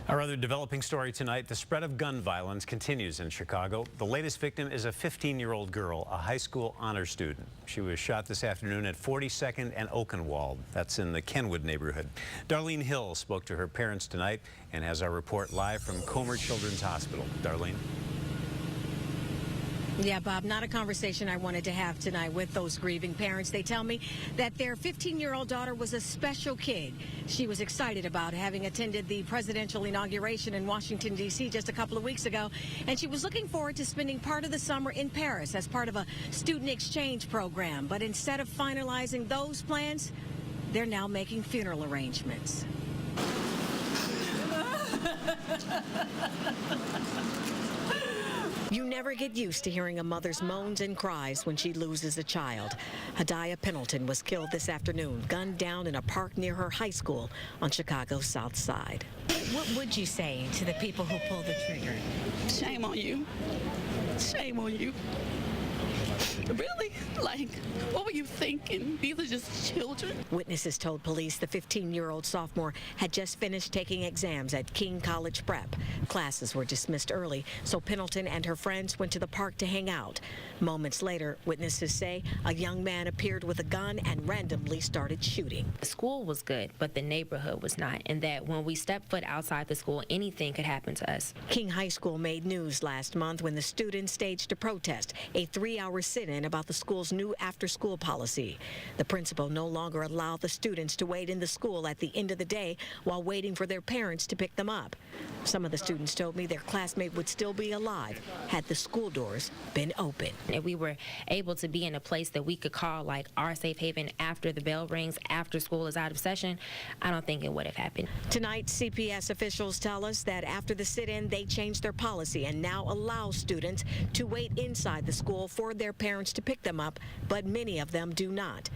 Our other developing story tonight, the spread of gun violence continues in Chicago. The latest victim is a 15-year-old girl, a high school honor student. She was shot this afternoon at 42nd and Oakenwald. That's in the Kenwood neighborhood. Darlene Hill spoke to her parents tonight and has our report live from Comer Children's Hospital. Darlene. Yeah, Bob, not a conversation I wanted to have tonight with those grieving parents. They tell me that their 15-year-old daughter was a special kid. She was excited about having attended the presidential inauguration in Washington, D.C. just a couple of weeks ago, and she was looking forward to spending part of the summer in Paris as part of a student exchange program. But instead of finalizing those plans, they're now making funeral arrangements. You never get used to hearing a mother's moans and cries when she loses a child. Hadiya Pendleton was killed this afternoon, gunned down in a park near her high school on Chicago's South Side. What would you say to the people who pulled the trigger? Shame on you. Shame on you. Really? Like, what were you thinking? These are just children. Witnesses told police the 15-year-old sophomore had just finished taking exams at King College Prep. Classes were dismissed early, so Pendleton and her friends went to the park to hang out. Moments later, witnesses say a young man appeared with a gun and randomly started shooting. The school was good, but the neighborhood was not, and that when we stepped foot outside the school, anything could happen to us. King High School made news last month when the students staged a protest, a 3-hour sit-in about the school's new after-school policy. The principal no longer allowed the students to wait in the school at the end of the day while waiting for their parents to pick them up. Some of the students told me their classmate would still be alive had the school doors been open. If we were able to be in a place that we could call like our safe haven after the bell rings, after school is out of session, I don't think it would have happened. Tonight, CPS officials tell us that after the sit-in, they changed their policy and now allow students to wait inside the school for their parents to pick them up, but many of them do not.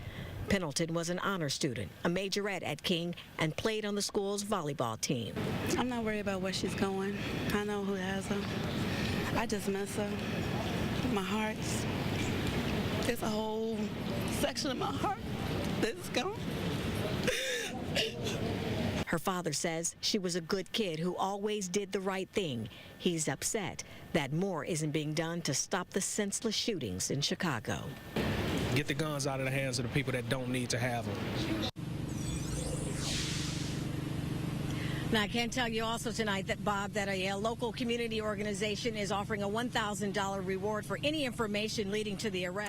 Pendleton was an honor student, a majorette at King, and played on the school's volleyball team. I'm not worried about where she's going. I know who has her. I just miss her. My heart's, there's a whole section of my heart that's gone. Her father says she was a good kid who always did the right thing. He's upset that more isn't being done to stop the senseless shootings in Chicago. Get the guns out of the hands of the people that don't need to have them. Now, I can tell you also tonight that, Bob, that a local community organization is offering a $1,000 reward for any information leading to the arrest.